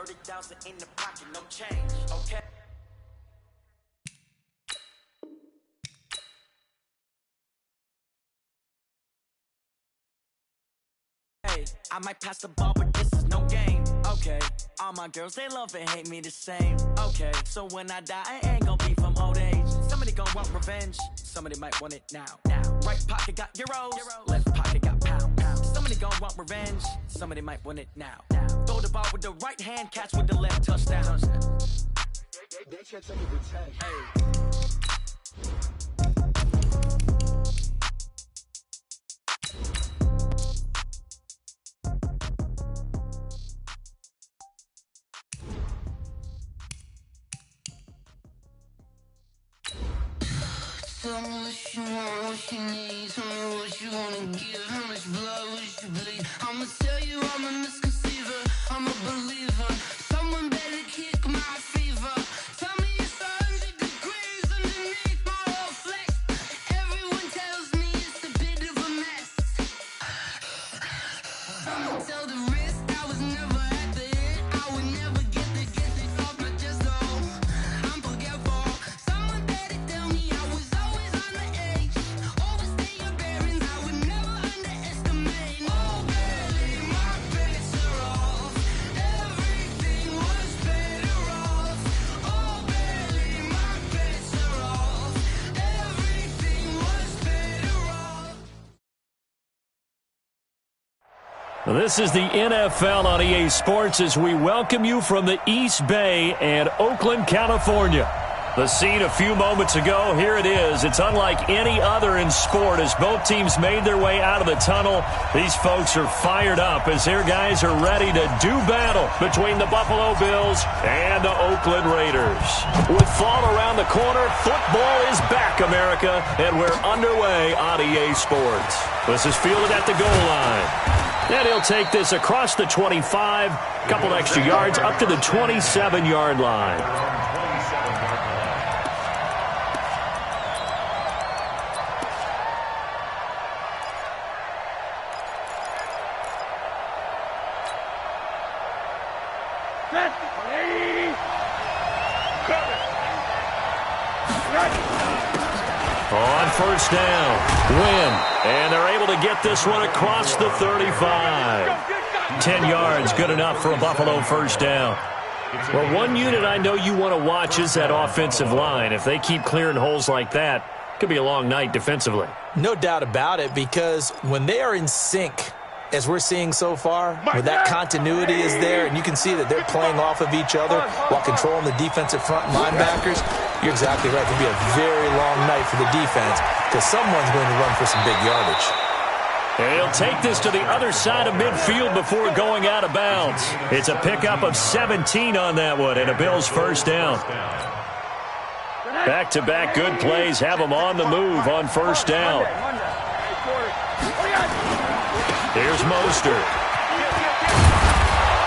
30,000 in the pocket, no change, okay? Hey, I might pass the ball, but this is no game, okay? All my girls, they love and hate me the same, okay? So when I die, I ain't gonna be from old age. Somebody gonna want revenge, somebody might want it now. Right pocket got euros, left pocket got pounds. Somebody gonna want revenge, somebody might want it now. Throw the ball with the right hand, catch with the left, touchdown. They can't tell me the tag. Tell me what you want, what you need. Tell me what you wanna give. How much blood would you bleed? I'ma tell you I'm a misconceiver. I'm a believer. Someone better kick my fever. Tell me it's 100 degrees underneath my whole flesh. Everyone tells me it's a bit of a mess. I'ma tell the risk I was never at the end. I would never get it off my chest though. I'm forgetful. Someone better tell me I was always on the edge. Overstay your bearings, I would never underestimate. Oh baby, my bets are off. Everything was better off. Oh baby, my bets are off. Everything was better off. Well, this is the NFL on EA Sports as we welcome you from the East Bay and Oakland, California. The scene a few moments ago, here it is. It's unlike any other in sport as both teams made their way out of the tunnel. These folks are fired up as their guys are ready to do battle between the Buffalo Bills and the Oakland Raiders. With fall around the corner, football is back, America, and we're underway on EA Sports. This is fielded at the goal line. And he'll take this across the 25, couple extra yards up to the 27-yard line. On first down, Wynn, and they're able to get this one across the 35. 10 yards, good enough for a Buffalo first down. Well, one unit I know you want to watch is that offensive line. If they keep clearing holes like that, it could be a long night defensively. No doubt about it, because when they are in sync, as we're seeing so far, where that continuity is there, and you can see that they're playing off of each other while controlling the defensive front linebackers, you're exactly right. It's going to be a very long night for the defense because someone's going to run for some big yardage. And he'll take this to the other side of midfield before going out of bounds. It's a pickup of 17 on that one and a Bills first down. Back-to-back good plays have them on the move on first down. Here's Mostert.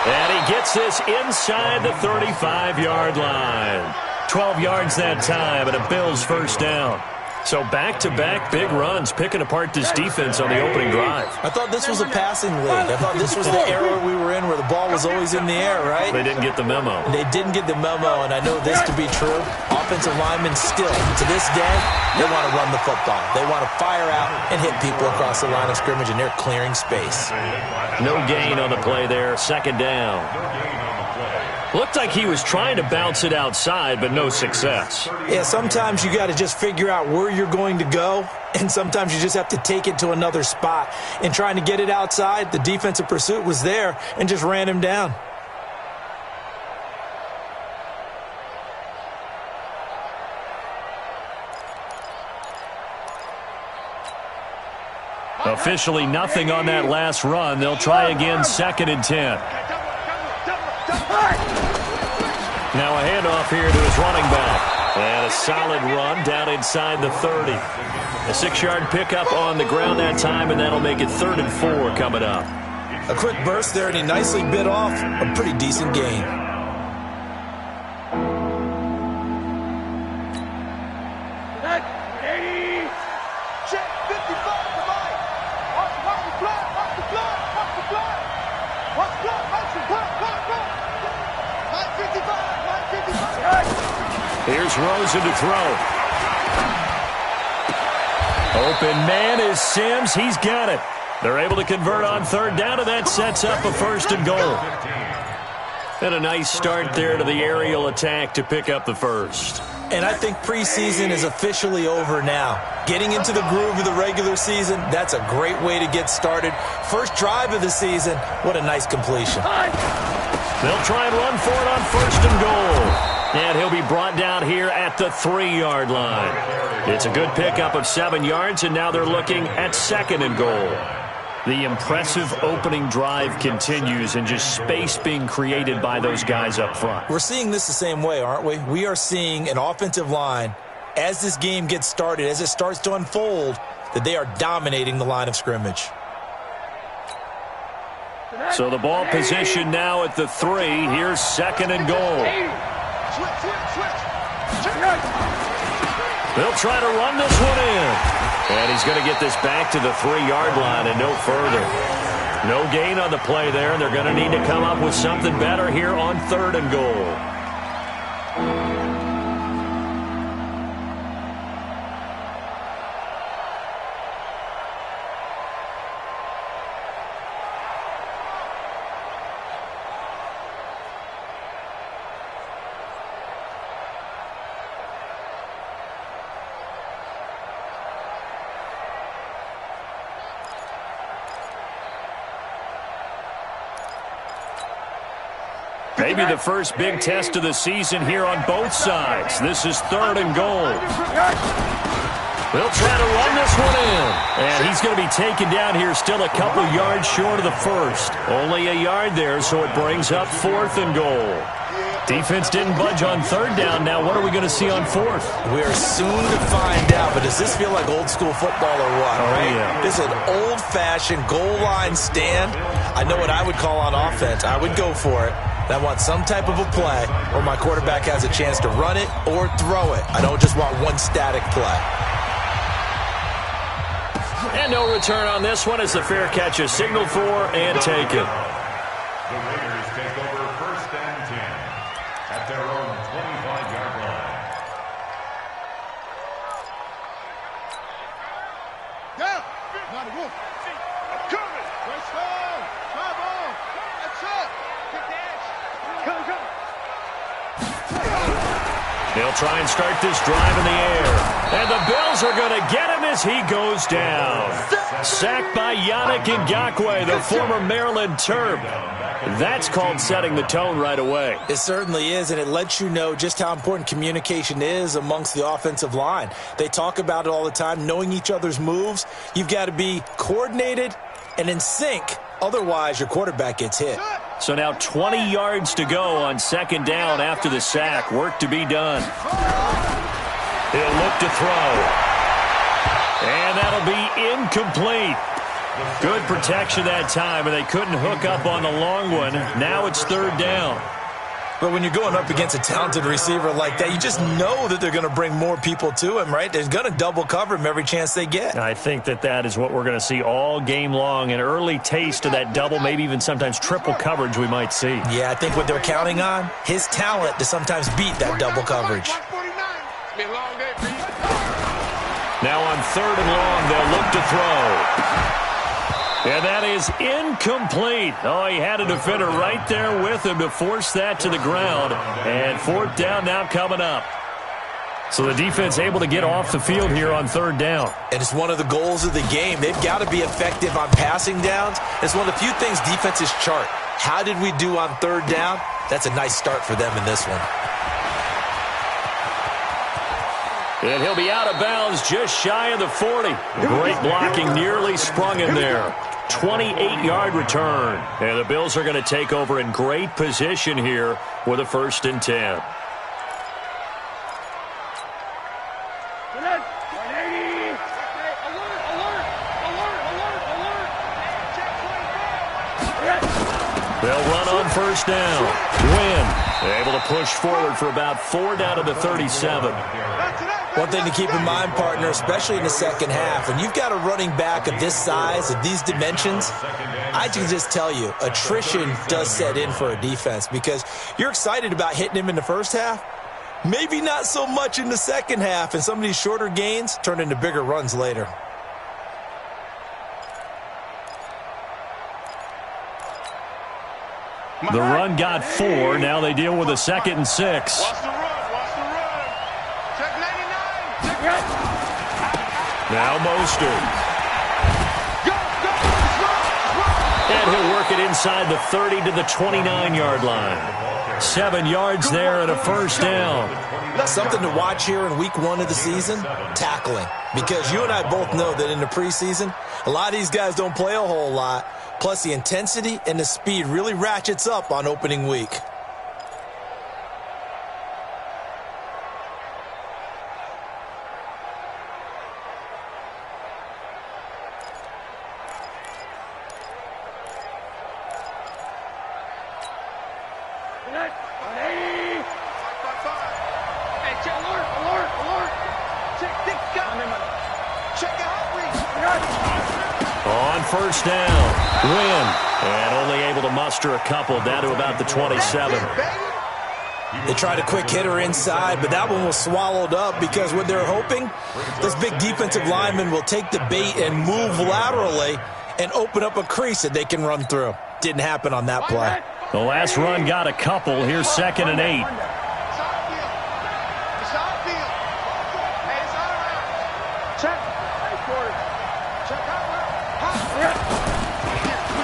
And he gets this inside the 35-yard line. 12 yards that time and a Bills first down. So back-to-back big runs, picking apart this defense on the opening drive. I thought this was a passing league. I thought this was the era we were in where the ball was always in the air, right? They didn't get the memo. They didn't get the memo, and I know this to be true. Offensive linemen still, to this day, they want to run the football. They want to fire out and hit people across the line of scrimmage, and they're clearing space. No gain on the play there, second down. Looked like he was trying to bounce it outside, but no success. Yeah, sometimes you got to just figure out where you're going to go, and sometimes you just have to take it to another spot. And trying to get it outside, the defensive pursuit was there and just ran him down. Officially nothing on that last run. They'll try again, second and 10. Now a handoff here to his running back. And a solid run down inside the 30. A 6-yard pickup on the ground that time, and that'll make it 3rd and 4 coming up. A quick burst there, and he nicely bit off a pretty decent gain. Here's Rosen to throw. Open man is Sims. He's got it. They're able to convert on third down, and that sets up a 1st and goal. And a nice start there to the aerial attack to pick up the first. And I think preseason is officially over now. Getting into the groove of the regular season, that's a great way to get started. First drive of the season, what a nice completion. They'll try and run for it on 1st and goal. And he'll be brought down here at the 3-yard line. It's a good pickup of 7 yards, and now they're looking at 2nd and goal. The impressive opening drive continues, and just space being created by those guys up front. We're seeing this the same way, aren't we? We are seeing an offensive line, as this game gets started, as it starts to unfold, that they are dominating the line of scrimmage. So the ball position now at the 3. Here's 2nd and goal. They'll try to run this one in. And he's going to get this back to the 3-yard line and no further. No gain on the play there, and they're going to need to come up with something better here on 3rd and goal. Maybe the first big test of the season here on both sides. This is 3rd and goal. They'll try to run this one in. And he's going to be taken down here still a couple yards short of the first. Only a yard there, so it brings up 4th and goal. Defense didn't budge on 3rd down. Now what are we going to see on 4th? We are soon to find out, but does this feel like old school football or what? Oh, right? Yeah. This is an old-fashioned goal line stand. I know what I would call on offense. I would go for it. I want some type of a play where my quarterback has a chance to run it or throw it. I don't just want one static play. And no return on this one as the fair catch is signaled for and taken. The Raiders take over 1st and 10 at their own 25-yard line. Down. Not a wolf. I'm coming. Right side. Drive on. That's it. Good dash. Come. They'll try and start this drive in the air. And the Bills are going to get him as he goes down. Sacked by Yannick Ngakoue, the former Maryland Terp. That's called setting the tone right away. It certainly is, and it lets you know just how important communication is amongst the offensive line. They talk about it all the time, knowing each other's moves. You've got to be coordinated and in sync. Otherwise, your quarterback gets hit. So now 20 yards to go on 2nd down after the sack. Work to be done. He'll look to throw. And that'll be incomplete. Good protection that time, and they couldn't hook up on the long one. Now it's 3rd down. But when you're going up against a talented receiver like that, you just know that they're going to bring more people to him, right? They're going to double cover him every chance they get. I think that is what we're going to see all game long, an early taste of that double, maybe even sometimes triple coverage we might see. Yeah, I think what they're counting on, his talent to sometimes beat that double coverage. Now on 3rd and long, they'll look to throw. And that is incomplete. Oh, he had a defender right there with him to force that to the ground. And 4th down now coming up. So the defense able to get off the field here on 3rd down. And it's one of the goals of the game. They've got to be effective on passing downs. It's one of the few things defenses chart. How did we do on 3rd down? That's a nice start for them in this one. And he'll be out of bounds just shy of the 40. Great blocking, nearly sprung him there. 28-yard return. And the Bills are going to take over in great position here with a 1st and 10. They'll run on 1st down. Win. Able to push forward for about 4 down to the 37. One thing to keep in mind, partner, especially in the second half, when you've got a running back of this size, of these dimensions, I can just tell you, attrition does set in for a defense because you're excited about hitting him in the first half, Maybe not so much in the second half, and some of these shorter gains turn into bigger runs later. The run got 4. Now they deal with a 2nd and 6. Watch the run. Check 99. Check right. Now Mostert. Go. And he'll work it inside the 30 to the 29-yard line. 7 yards there and a first down. Something to watch here in week 1 of the season, tackling. Because you and I both know that in the preseason, a lot of these guys don't play a whole lot. Plus, the intensity and the speed really ratchets up on opening week. On first down, Wynn, and only able to muster a couple down to about the 27. They tried a quick hitter inside, but that one was swallowed up because what they're hoping, those big defensive linemen will take the bait and move laterally and open up a crease that they can run through. Didn't happen on that play. The last run got a couple. Here's 2nd and 8.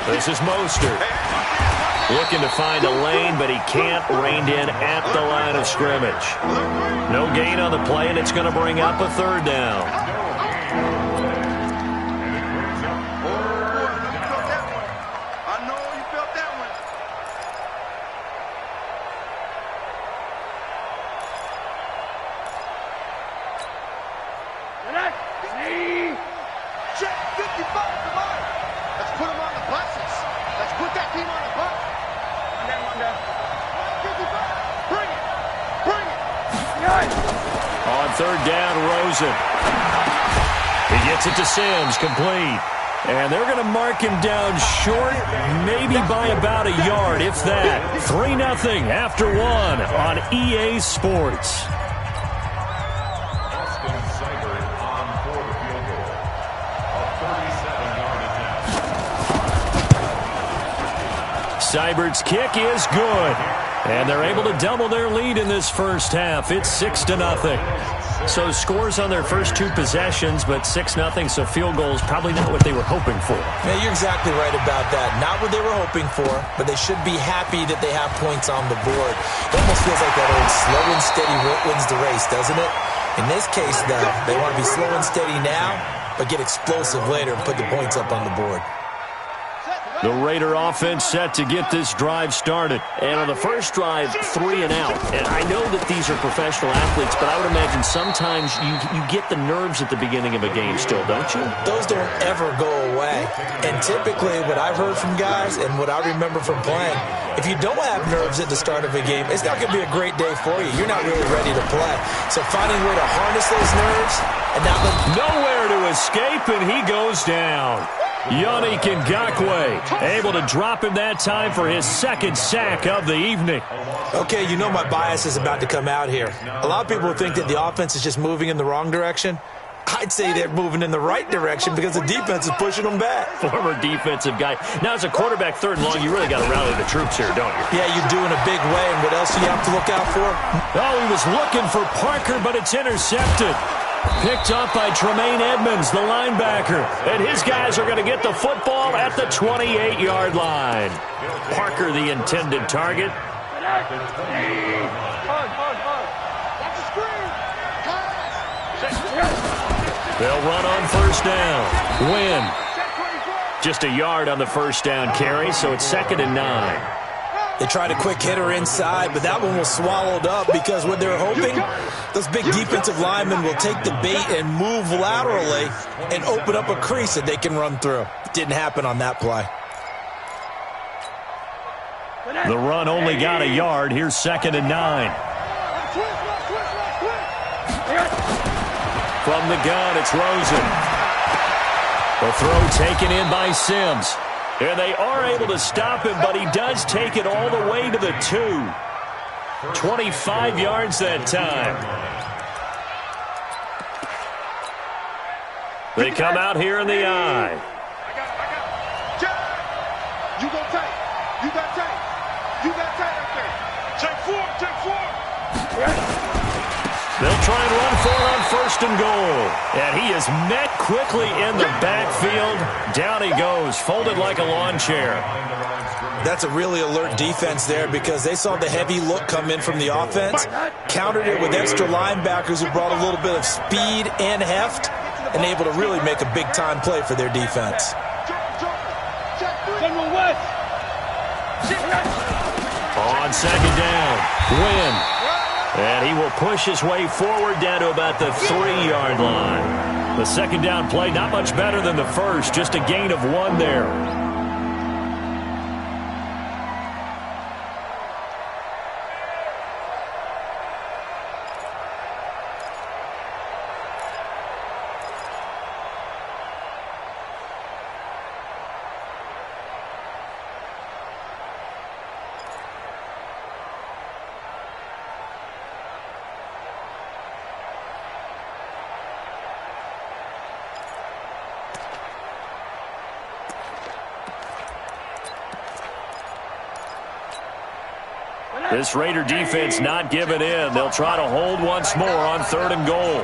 This is Mostert. Looking to find a lane, but he can't rein in at the line of scrimmage. No gain on the play, and it's going to bring up a 3rd down. I know you felt that one. Check 55 to mine. Let's put him on the buses. Let's put that team on the bus. One down. 55. Bring it. On 3rd down, Rosen. He gets it to Sims, complete. And they're going to mark him down short, maybe by about a yard, if that. 3-0 after 1 on EA Sports. Seibert's kick is good. And they're able to double their lead in this first half. It's 6-0. So scores on their first 2 possessions, but 6-0, so field goals probably not what they were hoping for. Yeah, you're exactly right about that. Not what they were hoping for, but they should be happy that they have points on the board. It almost feels like that old slow and steady wins the race, doesn't it? In this case, though, they want to be slow and steady now, but get explosive later and put the points up on the board. The Raider offense set to get this drive started. And on the first drive, 3 and out. And I know that these are professional athletes, but I would imagine sometimes you get the nerves at the beginning of a game still, don't you? Those don't ever go away. And typically what I've heard from guys and what I remember from playing, if you don't have nerves at the start of a game, it's not going to be a great day for you. You're not really ready to play. So finding a way to harness those nerves and not let... Nowhere to escape, and he goes down. Yannick Ngakoue able to drop him that time for his 2nd sack of the evening. Okay, you know my bias is about to come out here. A lot of people think that the offense is just moving in the wrong direction. I'd say they're moving in the right direction because the defense is pushing them back. Former defensive guy. Now, as a quarterback, 3rd and long, you really got to rally the troops here, don't you? Yeah, you're doing a big way, and what else do you have to look out for? Oh, he was looking for Parker, but it's intercepted. Picked up by Tremaine Edmonds, the linebacker. And his guys are going to get the football at the 28-yard line. Parker, the intended target. They'll run on first down. Win. Just a yard on the first down carry, so it's 2nd and 9. They tried a quick hitter inside, but that one was swallowed up because what they're hoping, those big defensive linemen will take the bait and move laterally and open up a crease that they can run through. Didn't happen on that play. The run only got a yard. Here's 2nd and 9. From the gun, it's Rosen. The throw taken in by Sims. And they are able to stop him, but he does take it all the way to the 2. 25 yards that time. They come out here in the I. You go tight. You got tight. You got tight up there. Check four. Check four. They'll try and run for it on 1st and goal. And he is met quickly in the backfield. Down he goes, folded like a lawn chair. That's a really alert defense there because they saw the heavy look come in from the offense, countered it with extra linebackers who brought a little bit of speed and heft, and able to really make a big-time play for their defense. On 2nd down, Wynn. And he will push his way forward down to about the 3-yard line. The 2nd down play, not much better than the first, just a gain of 1 there. This Raider defense not giving in. They'll try to hold once more on 3rd and goal.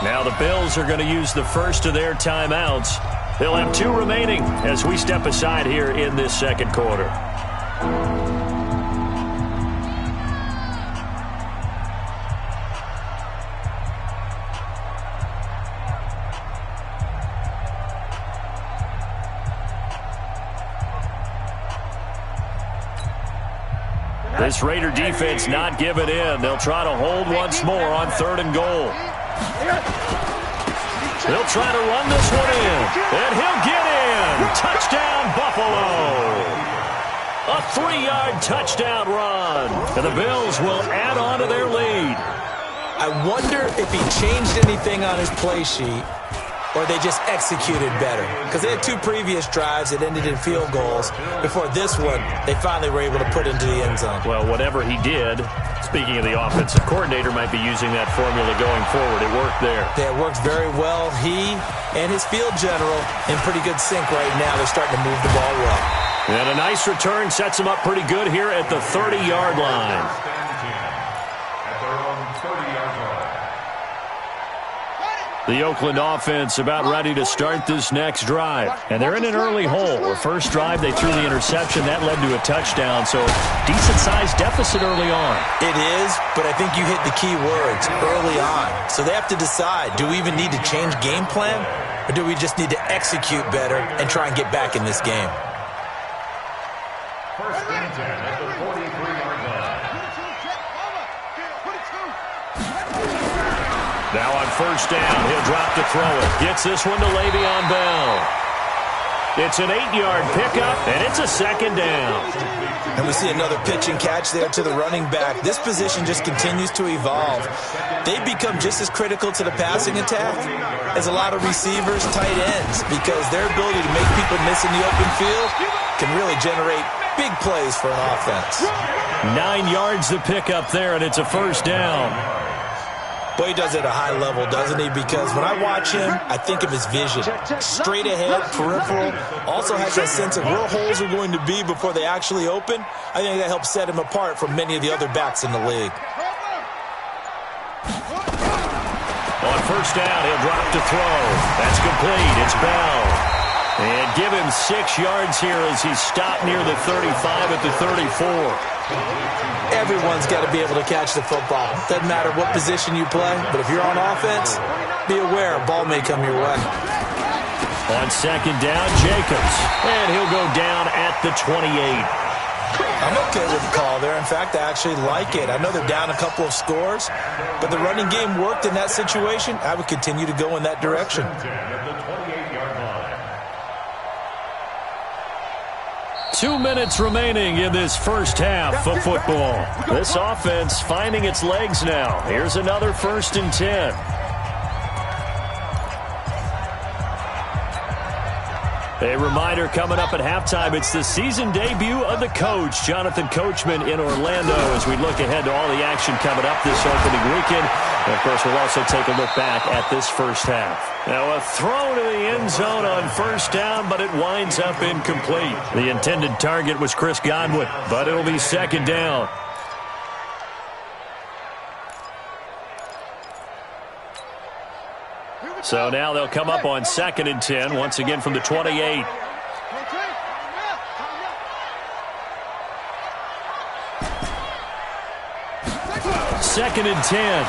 Now the Bills are going to use the first of their timeouts. They'll have 2 remaining as we step aside here in this 2nd quarter. This Raider defense not giving in. They'll try to hold once more on 3rd and goal. They'll try to run this one in. And he'll get in. Touchdown, Buffalo. A 3-yard touchdown run. And the Bills will add on to their lead. I wonder if he changed anything on his play sheet or they just executed better. Because they had 2 previous drives that ended in field goals. Before this one, they finally were able to put into the end zone. Well, whatever he did, speaking of the offensive coordinator, might be using that formula going forward. It worked there. Yeah, it worked very well. He and his field general in pretty good sync right now. They're starting to move the ball well. And a nice return sets him up pretty good here at the 30-yard line. The Oakland offense about ready to start this next drive. And they're in an early hole. The first drive, they threw the interception. That led to a touchdown. So decent-sized deficit early on. It is, but I think you hit the key words early on. So they have to decide, do we even need to change game plan? Or do we just need to execute better and try and get back in this game? First and 10 at the 43-yard line. Now on 1st down, he'll drop to throw it. Gets this one to Le'Veon Bell. It's an 8-yard pickup, and it's a 2nd down. And we see another pitch and catch there to the running back. This position just continues to evolve. They've become just as critical to the passing attack as a lot of receivers, tight ends, because their ability to make people miss in the open field can really generate big plays for an offense. 9 yards to pick up there, and it's a 1st down. Boy, he does it at a high level, doesn't he? Because when I watch him, I think of his vision. Straight ahead, peripheral. Also has that sense of where holes are going to be before they actually open. I think that helps set him apart from many of the other backs in the league. On 1st down, he'll drop to throw. That's complete. It's Bell. And give him 6 yards here as he's stopped near the 35 at the 34. Everyone's got to be able to catch the football. Doesn't matter what position you play, but if you're on offense, be aware a ball may come your way. On 2nd down, Jacobs. And he'll go down at the 28. I'm okay with the call there. In fact, I actually like it. I know they're down a couple of scores, but the running game worked in that situation. I would continue to go in that direction. 2 minutes remaining in this first half of football. This offense finding its legs now. Here's another 1st and 10. A reminder coming up at halftime, it's the season debut of the coach, Jonathan Coachman in Orlando, as we look ahead to all the action coming up this opening weekend. And, of course, we'll also take a look back at this first half. Now, a throw to the end zone on first down, but it winds up incomplete. The intended target was Chris Godwin, but it'll be second down. So now they'll come up on 2nd and 10, once again from the 28. Second and 10.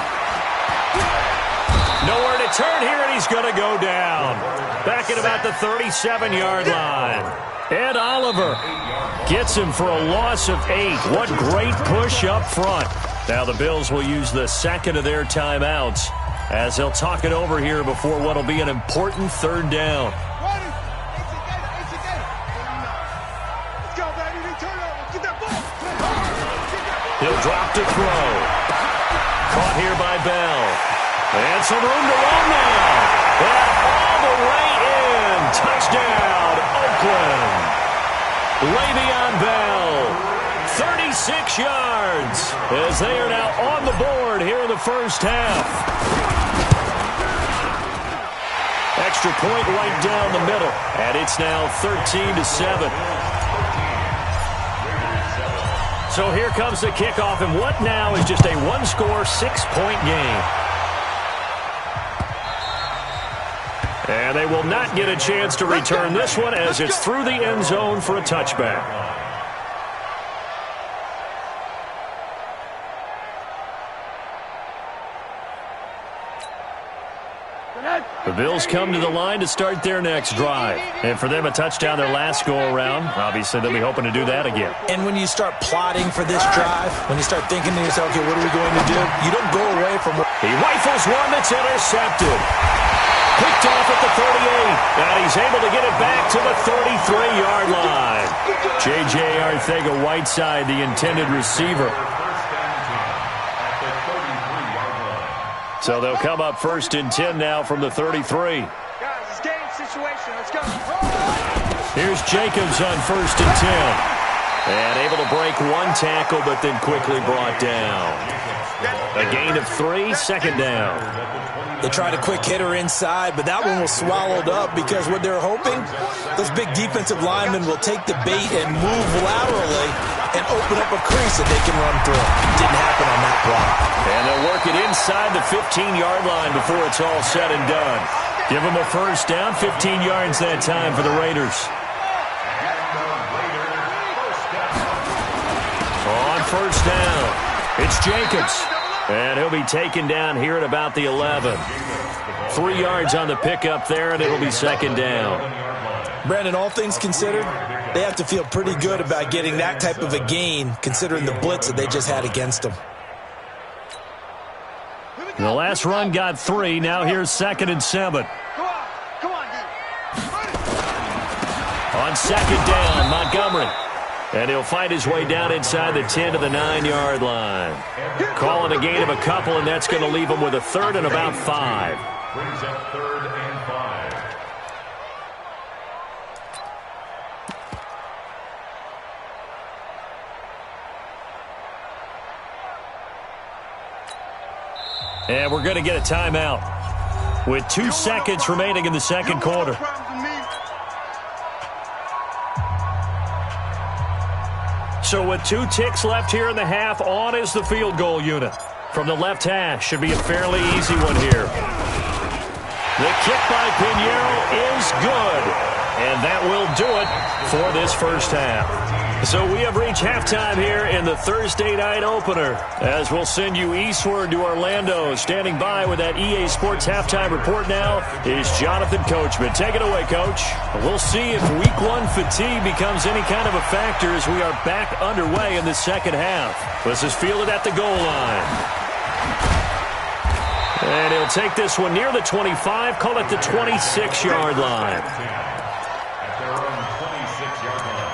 Nowhere to turn here, and he's going to go down. Back at about the 37-yard line. Ed Oliver gets him for a loss of 8. What great push up front. Now the Bills will use the second of their timeouts as they'll talk it over here before what will be an important third down. He'll drop to throw. Caught here by Bell. And some room to run now. And all the way in. Touchdown, Oakland. Le'Veon Bell. 36 yards as they are now on the board here in the first half. Extra point right down the middle, and it's now 13-7. So here comes the kickoff, and what now is just a one-score, 6-point game. And they will not get a chance to return this one as it's through the end zone for a touchback. The Bills come to the line to start their next drive. And for them, a touchdown their last go-around. Obviously, they'll be hoping to do that again. And when you start plotting for this drive, when you start thinking to yourself, okay, what are we going to do? You don't go away from... He rifles one that's intercepted. Picked off at the 38. And he's able to get it back to the 33-yard line. J.J. Arcega-Whiteside, the intended receiver. So they'll come up 1st and 10 now from the 33. Guys, it's game situation. Let's go. Here's Jacobs on 1st and 10. And able to break one tackle, but then quickly brought down. A gain of 3, second down. They tried a quick hitter inside, but that one was swallowed up because what they're hoping, those big defensive linemen will take the bait and move laterally and open up a crease that they can run through. Didn't happen on that play. And they'll work it inside the 15-yard line before it's all said and done. Give them a first down, 15 yards that time for the Raiders. On first down, it's Jacobs. And he'll be taken down here at about the 11. 3 yards on the pickup there, and it'll be second down. Brandon, all things considered, they have to feel pretty good about getting that type of a gain, considering the blitz that they just had against them. The last run got 3. Now here's 2nd and 7. Come on, On second down, Montgomery. And he'll find his way down inside the 10 to the 9-yard line. Calling a gain of a couple, and that's going to leave him with a 3rd and about 5. Brings up 3rd and 5. And we're going to get a timeout with 2 seconds remaining in the second quarter. So with 2 ticks left here in the half, on is the field goal unit. From the left hash, should be a fairly easy one here. The kick by Pinheiro is good. And that will do it for this first half. So we have reached halftime here in the Thursday night opener, as we'll send you eastward to Orlando. Standing by with that EA Sports halftime report now is Jonathan Coachman. Take it away, Coach. We'll see if Week 1 fatigue becomes any kind of a factor as we are back underway in the second half. This is fielded at the goal line. And he'll take this one near the 25, call it the 26-yard line. At their own 26-yard line.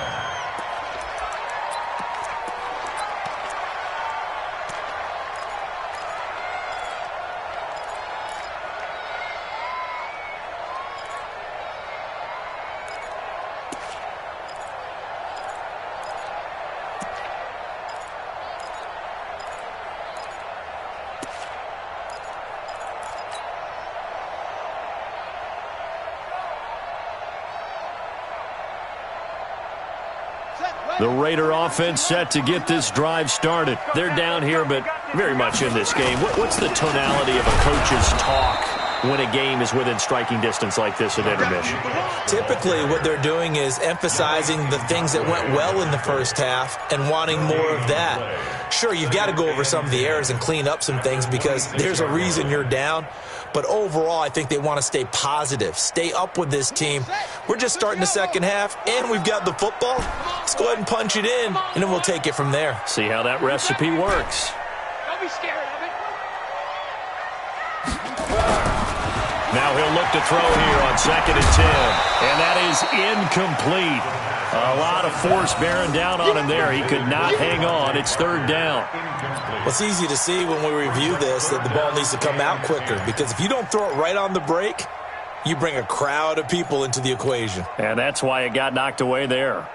The Raider offense set to get this drive started. They're down here, but very much in this game. What's the tonality of a coach's talk when a game is within striking distance like this at intermission? Typically, what they're doing is emphasizing the things that went well in the first half and wanting more of that. Sure, you've got to go over some of the errors and clean up some things because there's a reason you're down. But overall, I think they want to stay positive, stay up with this team. We're just starting the second half, and we've got the football. Let's go ahead and punch it in, and then we'll take it from there. See how that recipe works. Don't be scared of it. Now he'll look to throw here on 2nd and 10. And that is incomplete. A lot of force bearing down on him there. He could not hang on. It's 3rd down. Well, it's easy to see when we review this that the ball needs to come out quicker because if you don't throw it right on the break, you bring a crowd of people into the equation. And that's why it got knocked away there.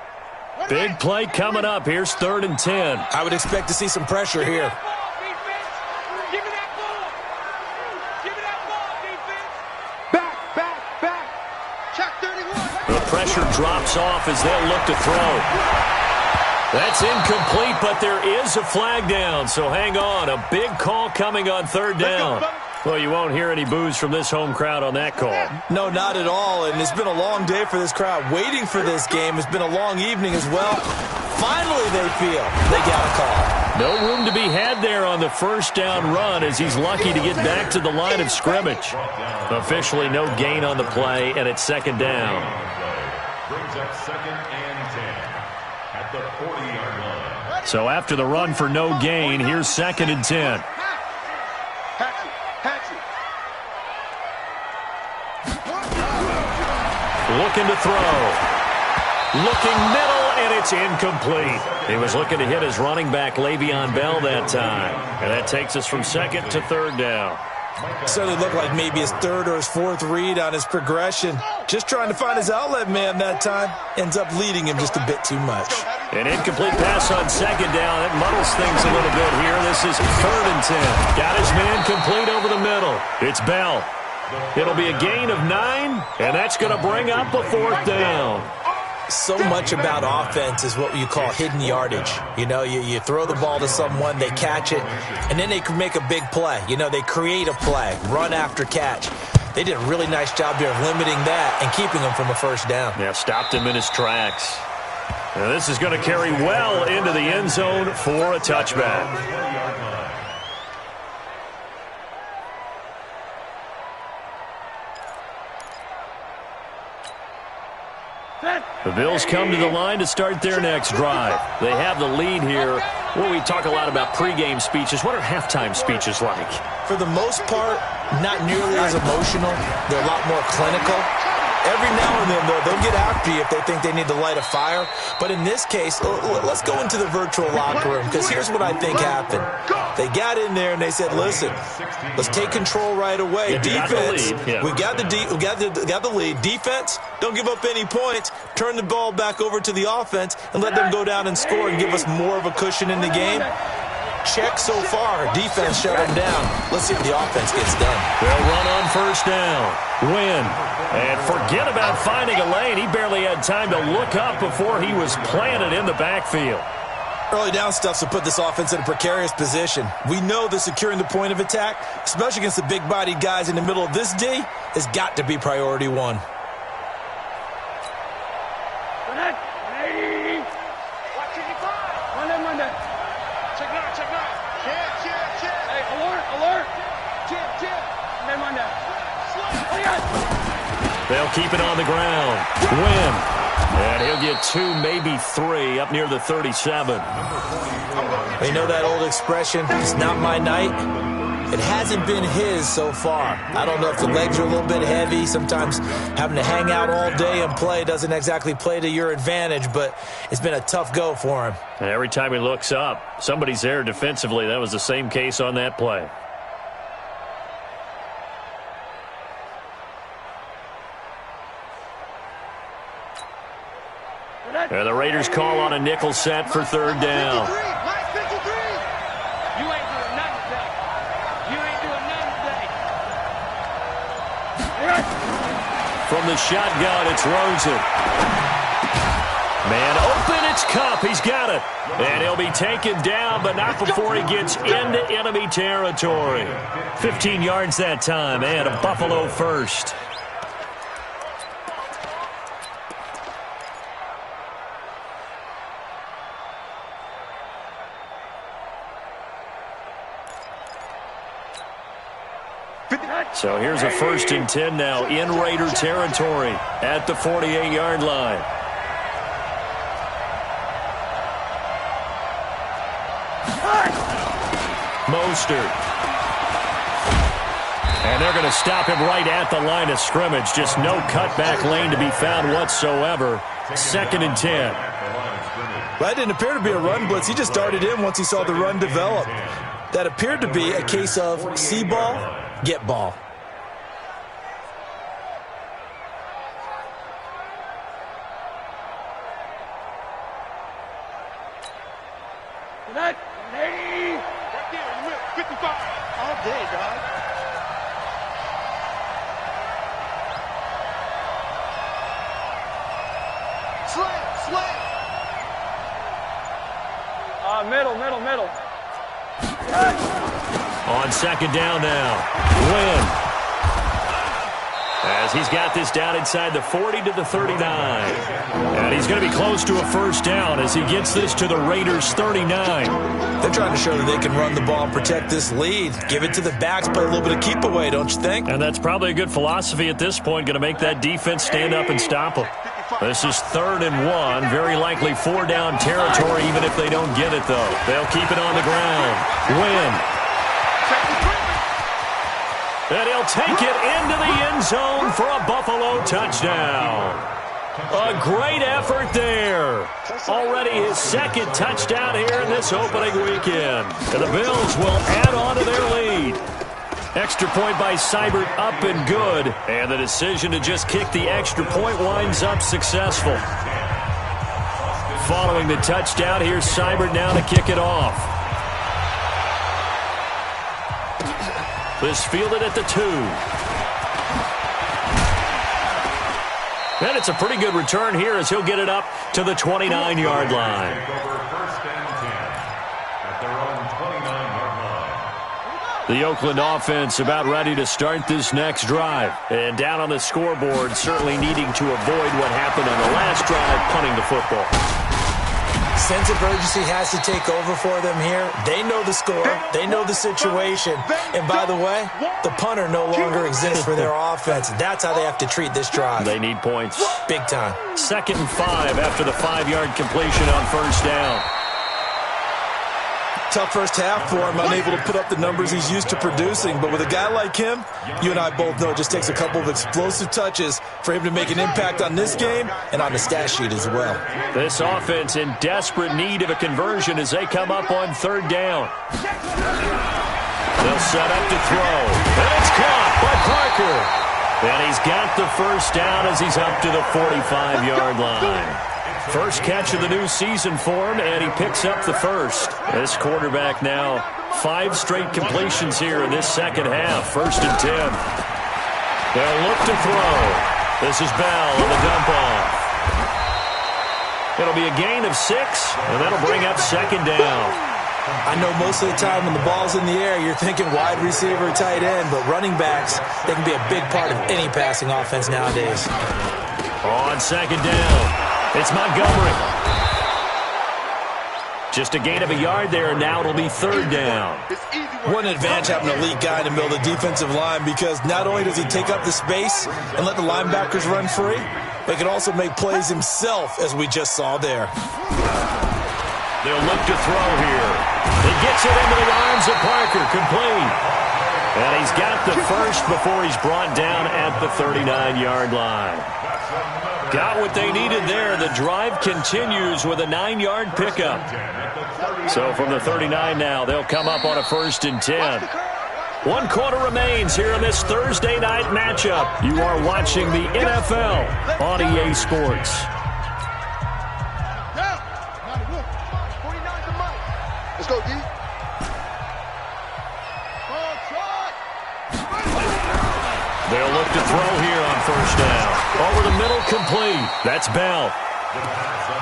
Big play coming up. Here's 3rd and 10. I would expect to see some pressure here. Give me that ball. Give me that ball, defense. Back. Check 31. The pressure drops off as they'll look to throw. That's incomplete, but there is a flag down, so hang on. A big call coming on 3rd down. Well, you won't hear any boos from this home crowd on that call. No, not at all, and it's been a long day for this crowd. Waiting for this game. It's been a long evening as well. Finally, they feel they got a call. No room to be had there on the 1st down run as he's lucky to get back to the line of scrimmage. Officially no gain on the play, and it's 2nd down. Brings up 2nd and 10 at the 40-yard line. So after the run for no gain, here's 2nd and 10. Looking to throw. Looking middle, and it's incomplete. He was looking to hit his running back, Le'Veon Bell, that time. And that takes us from 2nd to 3rd down. Certainly looked like maybe his 3rd or his 4th read on his progression. Just trying to find his outlet man that time. Ends up leading him just a bit too much. An incomplete pass on 2nd down. It muddles things a little bit here. This is 3rd and 10. Got his man complete over the middle. It's Bell. It'll be a gain of 9, and that's going to bring up a 4th down. So much about offense is what you call hidden yardage. You know, you throw the ball to someone, they catch it, and then they can make a big play. You know, they create a play, run after catch. They did a really nice job here of limiting that and keeping him from a 1st down. Yeah, stopped him in his tracks. Now this is going to carry well into the end zone for a touchback. The Bills come to the line to start their next drive. They have the lead here. Well, we talk a lot about pregame speeches. What are halftime speeches like? For the most part, not nearly as emotional. They're a lot more clinical. Every now and then, though, they'll get after you if they think they need to light a fire. But in this case, let's go into the virtual locker room, because here's what I think happened. They got in there and they said, listen, let's take control right away. Defense, we got the lead. Defense, don't give up any points. Turn the ball back over to the offense and let them go down and score and give us more of a cushion in the game. Check so far. Defense shut them down. Let's see if the offense gets done. They'll run on 1st down. Win. And forget about finding a lane. He barely had time to look up before he was planted in the backfield. Early down stuff to put this offense in a precarious position. We know that securing the point of attack, especially against the big-bodied guys in the middle of this D, has got to be priority 1. They'll keep it on the ground. Win. And he'll get 2, maybe 3 up near the 37. You know that old expression, it's not my night? It hasn't been his so far. I don't know if the legs are a little bit heavy. Sometimes having to hang out all day and play doesn't exactly play to your advantage, but it's been a tough go for him. And every time he looks up, somebody's there defensively. That was the same case on that play. And the Raiders call on a nickel set for 3rd down. From the shotgun, it's Rosen. Man open, it's Cup. He's got it. And he'll be taken down, but not before he gets into enemy territory. 15 yards that time, and a Buffalo first. So here's a 1st and 10 now in Raider territory at the 48-yard line. Mostert. And they're going to stop him right at the line of scrimmage. Just no cutback lane to be found whatsoever. 2nd and 10. That didn't appear to be a run blitz. He just darted in once he saw the run develop. That appeared to be a case of see ball, get ball. Right there, 55. All day, dog. Slam. Middle. On 2nd down now. Wynn. As he's got this down inside the 40 to the 39. And he's going to be close to a 1st down as he gets this to the Raiders' 39. They're trying to show that they can run the ball and protect this lead. Give it to the backs, play a little bit of keep away, don't you think? And that's probably a good philosophy at this point, going to make that defense stand up and stop them. This is 3rd and 1, very likely 4-down territory even if they don't get it, though. They'll keep it on the ground. Win. And he'll take it into the end zone for a Buffalo touchdown. A great effort there. Already his 2nd touchdown here in this opening weekend. And the Bills will add on to their lead. Extra point by Seibert up and good. And the decision to just kick the extra point winds up successful. Following the touchdown, here's Seibert now to kick it off. This fielded at the 2. And it's a pretty good return here as he'll get it up to the 29-yard line. The Oakland offense about ready to start this next drive. And down on the scoreboard, certainly needing to avoid what happened on the last drive, punting the football. Sense of urgency has to take over for them here. They know the score. They know the situation. And by the way, the punter no longer exists for their offense. That's how they have to treat this drive. They need points. Big time. 2nd and 5 after the 5-yard completion on 1st down. Tough first half for him, unable to put up the numbers he's used to producing. But with a guy like him, you and I both know it just takes a couple of explosive touches for him to make an impact on this game and on the stat sheet as well. This offense in desperate need of a conversion as they come up on 3rd down. They'll set up to throw. And it's caught by Parker. And he's got the 1st down as he's up to the 45-yard line. First catch of the new season for him, and he picks up the 1st. This quarterback now 5 straight completions here in this 2nd half. 1st and 10. They'll look to throw. This is Bell on the dump off. It'll be a gain of 6, and that'll bring up 2nd down. I know most of the time when the ball's in the air, you're thinking wide receiver, tight end, but running backs, they can be a big part of any passing offense nowadays. On 2nd down, it's Montgomery. Just a gain of a yard there, and now it'll be 3rd down. What an advantage having an elite guy in the middle of the defensive line, because not only does he take up the space and let the linebackers run free, but he can also make plays himself, as we just saw there. They'll look to throw here. He gets it into the arms of Parker, complete. And he's got the 1st before he's brought down at the 39-yard line. Got what they needed there. The drive continues with a 9-yard pickup. So from the 39 now, they'll come up on a 1st and 10. 1 quarter remains here in this Thursday night matchup. You are watching the NFL on EA Sports. Let's go, D. They'll look to throw here on 1st down. Over the middle, complete. That's Bell.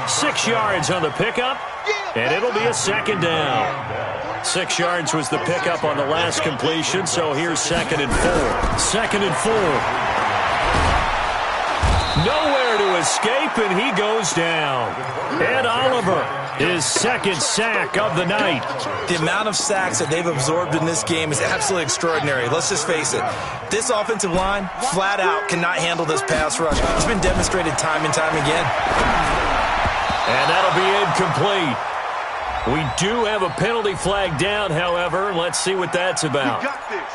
6 yards on the pickup, and it'll be a second down. 6 yards was the pickup on the last completion, so here's 2nd and 4. 2nd and 4. Nowhere to escape, and he goes down. Ed Oliver, his 2nd sack of the night. The amount of sacks that they've absorbed in this game is absolutely extraordinary. Let's just face it. This offensive line, flat out, cannot handle this pass rush. It's been demonstrated time and time again. And that'll be incomplete. We do have a penalty flag down, however. Let's see what that's about.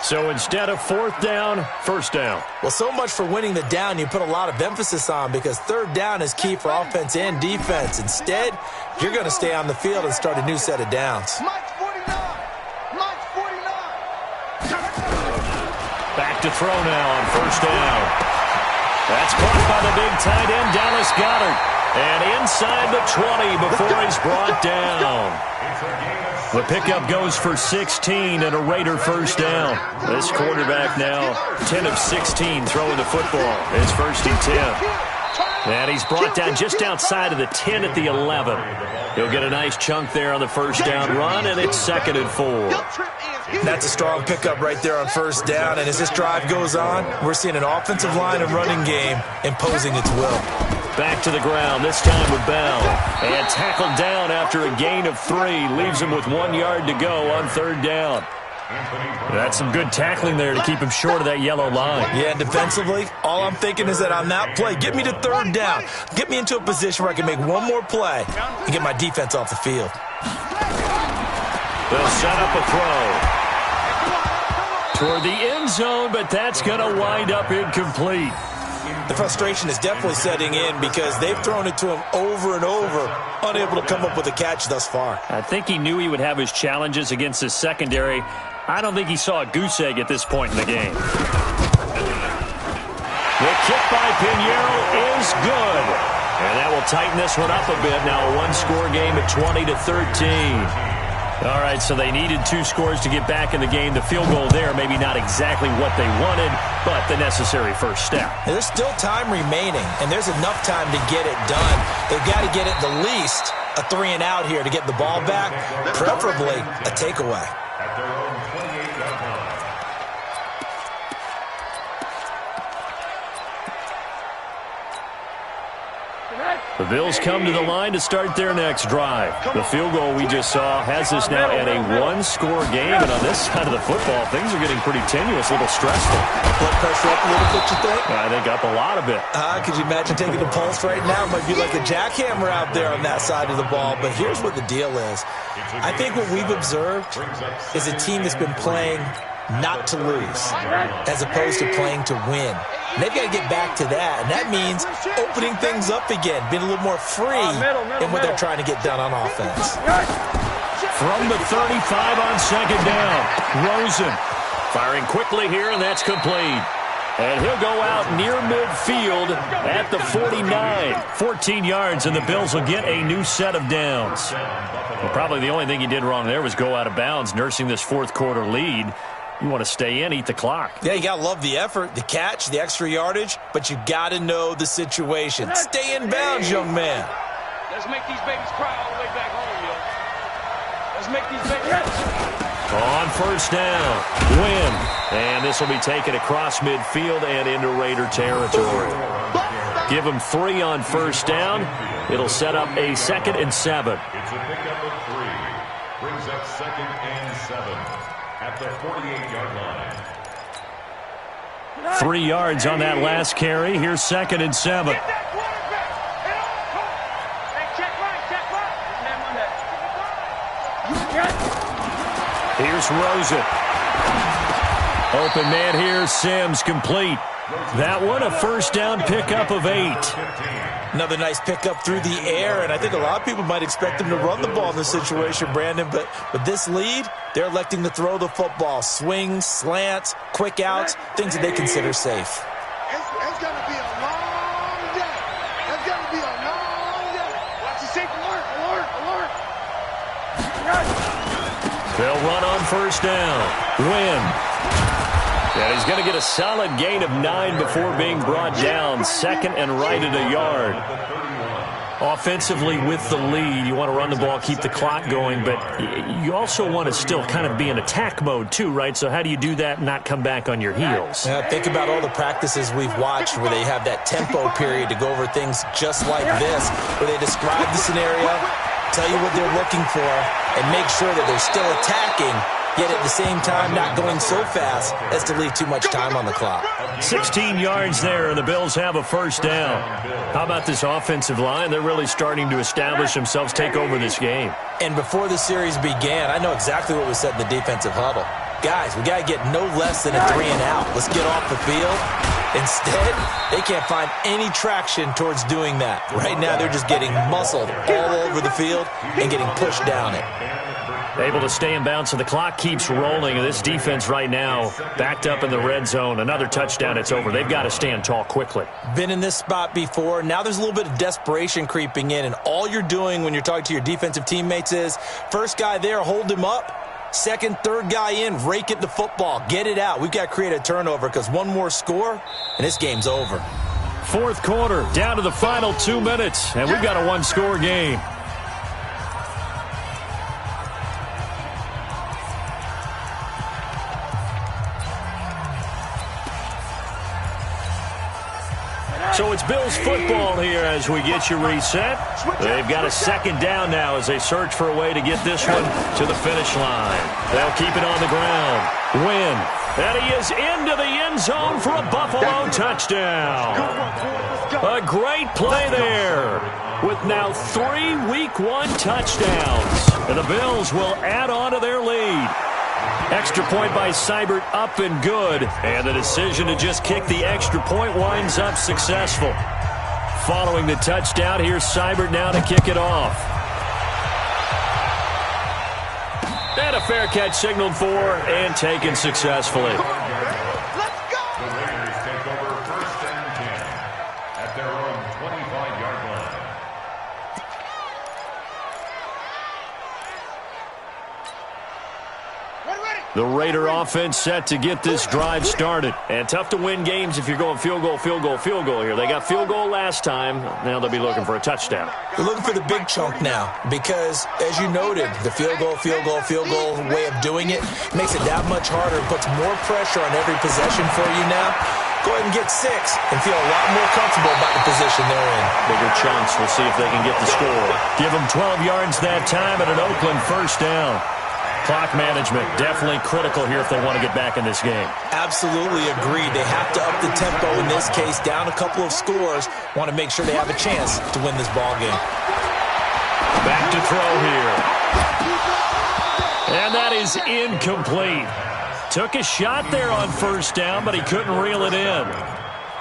So instead of 4th down, 1st down. Well, so much for winning the down you put a lot of emphasis on, because 3rd down is key for offense and defense. Instead, you're going to stay on the field and start a new set of downs. Back to throw now on 1st down. That's caught by the big tight end, Dallas Goedert. And inside the 20 before he's brought down. The pickup goes for 16 and a Raider 1st down. This quarterback now 10 of 16 throwing the football. It's 1st and 10. And he's brought down just outside of the 10 at the 11. He'll get a nice chunk there on the 1st down run, and it's 2nd and 4. That's a strong pickup right there on 1st down. And as this drive goes on, we're seeing an offensive line and running game imposing its will. Back to the ground, this time with Bell. And tackled down after a gain of 3. Leaves him with 1 yard to go on 3rd down. That's some good tackling there to keep him short of that yellow line. Yeah, and defensively, all I'm thinking is that on that play, get me to 3rd down. Get me into a position where I can make one more play and get my defense off the field. They'll set up a throw toward the end zone, but that's going to wind up incomplete. The frustration is definitely setting in because they've thrown it to him over and over, unable to come up with a catch thus far. I think he knew he would have his challenges against his secondary. I don't think he saw a goose egg at this point in the game. The kick by Pinheiro is good. And that will tighten this one up a bit. Now a one-score game at 20-13. All right, so they needed 2 scores to get back in the game. The field goal there, maybe not exactly what they wanted, but the necessary first step. There's still time remaining, and there's enough time to get it done. They've got to get at the least a 3 and out here to get the ball back, preferably a takeaway. At their own 28-yard line. The Bills come to the line to start their next drive. The field goal we just saw has us now at a one-score game, and on this side of the football, things are getting pretty tenuous, a little stressful. Blood pressure up a little bit, you think? I think up a lot of it. Could you imagine taking the pulse right now? It might be like a jackhammer out there on that side of the ball, but here's what the deal is. I think what we've observed is a team that's been playing not to lose as opposed to playing to win. And they've got to get back to that, and that means opening things up again, being a little more free in what they're trying to get done on offense. From the 35 on 2nd down, Rosen firing quickly here, and that's complete. And he'll go out near midfield at the 49. 14 yards, and the Bills will get a new set of downs. Well, probably the only thing he did wrong there was go out of bounds, nursing this 4th quarter lead. You want to stay in, eat the clock. Yeah, you got to love the effort, the catch, the extra yardage, but you got to know the situation. Stay in bounds, young man. Let's make these babies cry all the way back home, yo. Let's make these babies... On 1st down, Win. And this will be taken across midfield and into Raider territory. Give them 3 on 1st down. It'll set up a 2nd and 7. It's a pickup of 3. Brings up 2nd and 7 at the 48-yard line. 3 yards on that last carry. Here's 2nd and 7. Here's Rosen. Open man here, Sims, complete. That one, a 1st down pickup of 8. Another nice pickup through the air, and I think a lot of people might expect them to run the ball in this situation, Brandon, but with this lead, they're electing to throw the football. Swings, slants, quick outs, things that they consider safe. It's going to be a long day. It's going to be a long day. Watch the safe alert, alert, alert. They'll run on 1st down. Win. And he's going to get a solid gain of 9 before being brought down. 2nd and right at a yard. Offensively with the lead, you want to run the ball, keep the clock going, but you also want to still kind of be in attack mode too, right? So how do you do that and not come back on your heels? Think about all the practices we've watched where they have that tempo period to go over things just like this, where they describe the scenario, tell you what they're looking for, and make sure that they're still attacking, yet at the same time not going so fast as to leave too much time on the clock. 16 yards there, and the Bills have a first down. How about this offensive line? They're really starting to establish themselves, take over this game. And before the series began, I know exactly what was said in the defensive huddle. Guys, we got to get no less than a 3-and-out. Let's get off the field. Instead, they can't find any traction towards doing that. Right now, they're just getting muscled all over the field and getting pushed down it. Able to stay in bounds, so the clock keeps rolling. And this defense right now backed up in the red zone. Another touchdown, it's over. They've got to stand tall quickly. Been in this spot before. Now there's a little bit of desperation creeping in, and all you're doing when you're talking to your defensive teammates is, first guy there, hold him up. Second, third guy in, rake at the football. Get it out. We've got to create a turnover because one more score, and this game's over. Fourth quarter, down to the final 2 minutes, and we've got a one-score game. So it's Bills football here as we get you reset. They've got a second down now as they search for a way to get this one to the finish line. They'll keep it on the ground. Win. And he is into the end zone for a Buffalo touchdown. A great play there with now 3 Week 1 touchdowns. And the Bills will add on to their lead. Extra point by Seibert up and good. And the decision to just kick the extra point winds up successful. Following the touchdown, here's Seibert now to kick it off. And a fair catch signaled for and taken successfully. The Raiders take over first and 10 at their own 25-yard line. The Raider offense set to get this drive started. And tough to win games if you're going field goal, field goal, field goal here. They got field goal last time. Now they'll be looking for a touchdown. They're looking for the big chunk now because, as you noted, the field goal way of doing it makes it that much harder and puts more pressure on every possession for you now. Go ahead and get 6 and feel a lot more comfortable about the position they're in. Bigger chunks. We'll see if they can get the score. Give them 12 yards that time at an Oakland first down. Clock management, definitely critical here if they want to get back in this game. Absolutely agreed. They have to up the tempo in this case, down a couple of scores. Want to make sure they have a chance to win this ball game. Back to throw here. And that is incomplete. Took a shot there on first down, but he couldn't reel it in.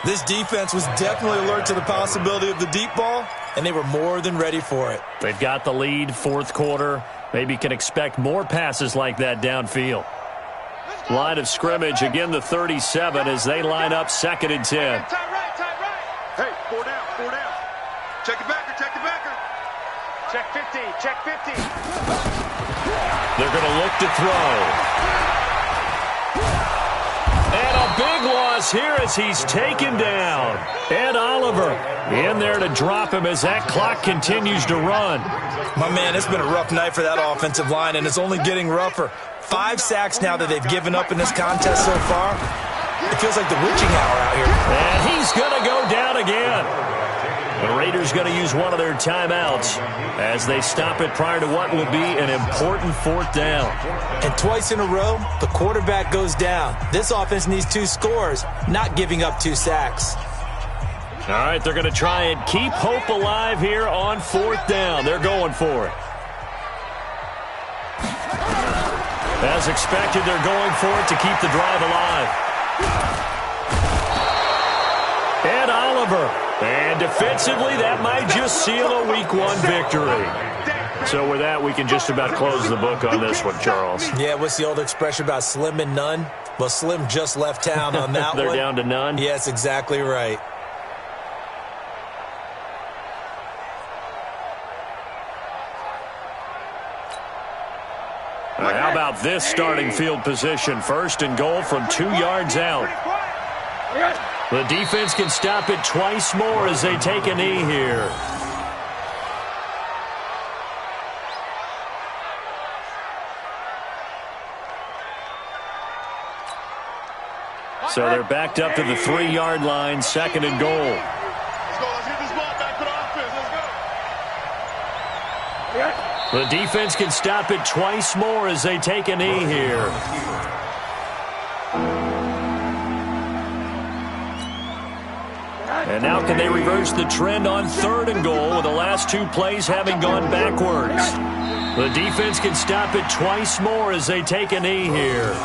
This defense was definitely alert to the possibility of the deep ball, and they were more than ready for it. They've got the lead, fourth quarter. Maybe can expect more passes like that downfield. Line of scrimmage, again the 37 as they line up 2nd and 10. Hey, 4 down, 4 down. Check the backer, check the backer. Check 50, check 50. They're going to look to throw. And a big loss here as he's taken down. Ed Oliver in there to drop him as that clock continues to run. My man, it's been a rough night for that offensive line, and it's only getting rougher. 5 sacks now that they've given up in this contest so far. It feels like the witching hour out here. And he's going to go down again. The Raiders going to use one of their timeouts as they stop it prior to what will be an important 4th down. And twice in a row, the quarterback goes down. This offense needs 2 scores, not giving up 2 sacks. All right, they're going to try and keep hope alive here on 4th down. They're going for it. As expected, they're going for it to keep the drive alive. Ed Oliver. And defensively, that might just seal a Week 1 victory. So with that, we can just about close the book on this one, Charles. Yeah, what's the old expression about slim and none? Well, Slim just left town on that They're one. down to none? Yes, exactly right. How about this starting field position? 1st and goal from 2 yards out. The defense can stop it twice more as they take a knee here. So they're backed up to the 3-yard line, 2nd and goal. Let's go. Let's get this ball back to the offense. Let's go. The defense can stop it twice more as they take a knee here. And now can they reverse the trend on 3rd and goal with the last 2 plays having gone backwards? The defense can stop it twice more as they take a knee here.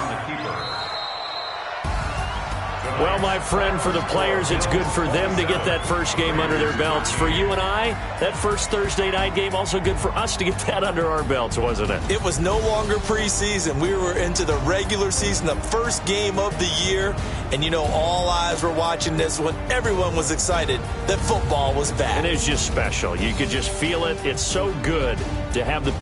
Well, my friend, for the players, it's good for them to get that first game under their belts. For you and I, that first Thursday night game, also good for us to get that under our belts, wasn't it? It was no longer preseason. We were into the regular season, the first game of the year. And, you know, all eyes were watching this when everyone was excited that football was back. And it's just special. You could just feel it. It's so good to have the